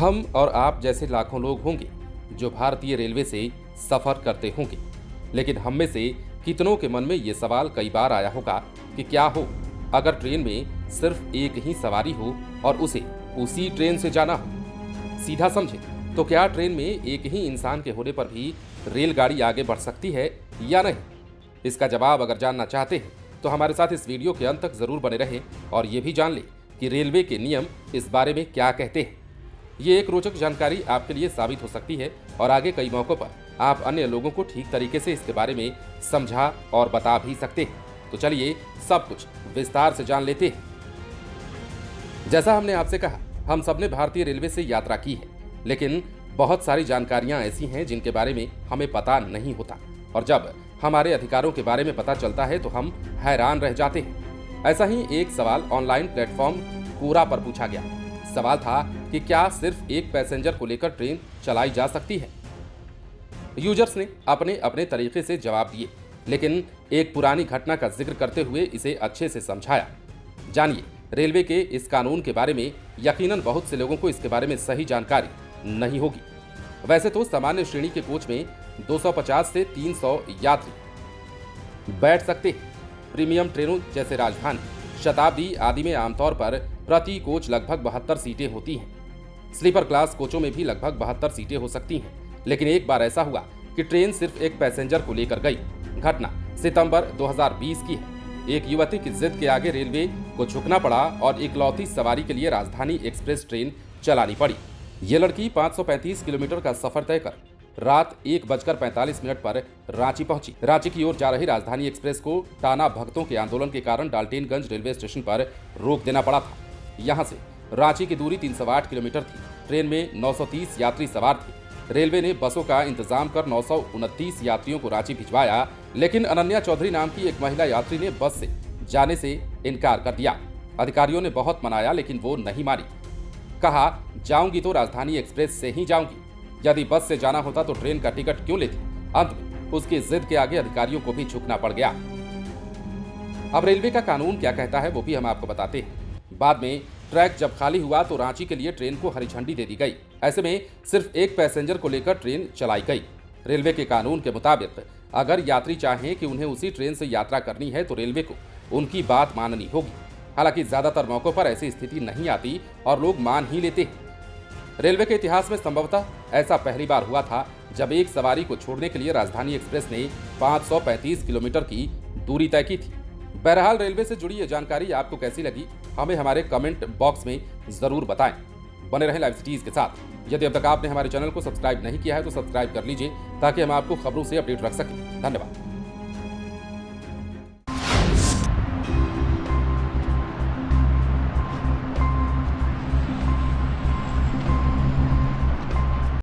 हम और आप जैसे लाखों लोग होंगे जो भारतीय रेलवे से सफर करते होंगे, लेकिन हम में से कितनों के मन में ये सवाल कई बार आया होगा कि क्या हो अगर ट्रेन में सिर्फ एक ही सवारी हो और उसे उसी ट्रेन से जाना हो। सीधा समझे तो क्या ट्रेन में एक ही इंसान के होने पर भी रेलगाड़ी आगे बढ़ सकती है या नहीं? इसका जवाब अगर जानना चाहते हैं तो हमारे साथ इस वीडियो के अंत तक जरूर बने रहें और ये भी जान लें कि रेलवे के नियम इस बारे में क्या कहते हैं। ये एक रोचक जानकारी आपके लिए साबित हो सकती है और आगे कई मौकों पर आप अन्य लोगों को ठीक तरीके से इसके बारे में समझा और बता भी सकते हैं। तो चलिए सब कुछ विस्तार से जान लेते हैं। जैसा हमने आपसे कहा, हम सबने भारतीय रेलवे से यात्रा की है, लेकिन बहुत सारी जानकारियां ऐसी हैं जिनके बारे में हमें पता नहीं होता और जब हमारे अधिकारों के बारे में पता चलता है तो हम हैरान रह जाते हैं। ऐसा ही एक सवाल ऑनलाइन प्लेटफॉर्म कोरा पर पूछा गया। सवाल था कि क्या सिर्फ एक पैसेंजर को लेकर ट्रेन चलाई जा सकती है। यूजर्स ने अपने अपने तरीके से जवाब दिए, लेकिन एक पुरानी घटना का जिक्र करते हुए इसे अच्छे से समझाया। जानिए रेलवे के इस कानून के बारे में। यकीनन बहुत से लोगों को इसके बारे में सही जानकारी नहीं होगी। वैसे तो सामान्य श्रेणी के कोच में 250 से 300 यात्री बैठ सकते हैं। प्रीमियम ट्रेनों जैसे राजधानी, शताब्दी आदि में आमतौर पर प्रति कोच लगभग 72 सीटें होती हैं। स्लीपर क्लास कोचों में भी लगभग 72 सीटें हो सकती हैं। लेकिन एक बार ऐसा हुआ कि ट्रेन सिर्फ एक पैसेंजर को लेकर गई। घटना सितंबर 2020 की है। एक युवती की जिद के आगे रेलवे को झुकना पड़ा और इकलौती सवारी के लिए राजधानी एक्सप्रेस ट्रेन चलानी पड़ी। ये लड़की 535 किलोमीटर का सफर तय कर रात 1:45 पर रांची पहुंची। रांची की ओर जा रही राजधानी एक्सप्रेस को टाना भक्तों के आंदोलन के कारण डाल्टेनगंज रेलवे स्टेशन पर रोक देना पड़ा था। यहां से रांची की दूरी 308 किलोमीटर थी। ट्रेन में 930 यात्री सवार थे। रेलवे ने बसों का इंतजाम कर 929 यात्रियों को रांची भिजवाया, लेकिन अनन्या चौधरी नाम की एक महिला यात्री ने बस से जाने से इनकार कर दिया। अधिकारियों ने बहुत मनाया, लेकिन वो नहीं मानी। कहा, जाऊंगी तो राजधानी एक्सप्रेस से ही जाऊंगी। यदि बस से जाना होता तो ट्रेन का टिकट क्यों लेती। अंत में उसकी जिद के आगे अधिकारियों को भी झुकना पड़ गया। अब रेलवे का कानून क्या कहता है वो भी हम आपको बताते हैं। बाद में ट्रैक जब खाली हुआ तो रांची के लिए ट्रेन को हरी झंडी दे दी गई। ऐसे में सिर्फ एक पैसेंजर को लेकर ट्रेन चलाई गई। रेलवे के कानून के मुताबिक अगर यात्री चाहें कि उन्हें उसी ट्रेन से यात्रा करनी है तो रेलवे को उनकी बात माननी होगी। हालांकि ज्यादातर मौकों पर ऐसी स्थिति नहीं आती और लोग मान ही लेते हैं। रेलवे के इतिहास में संभवतः ऐसा पहली बार हुआ था जब एक सवारी को छोड़ने के लिए राजधानी एक्सप्रेस ने 535 किलोमीटर की दूरी तय की थी। बहरहाल रेलवे से जुड़ी ये जानकारी आपको कैसी लगी, हमें हमारे कमेंट बॉक्स में जरूर बताएं। बने रहें लाइव सिटीज के साथ। यदि अब तक आपने हमारे चैनल को सब्सक्राइब नहीं किया है तो सब्सक्राइब कर लीजिए ताकि हम आपको खबरों से अपडेट रख सकें। धन्यवाद।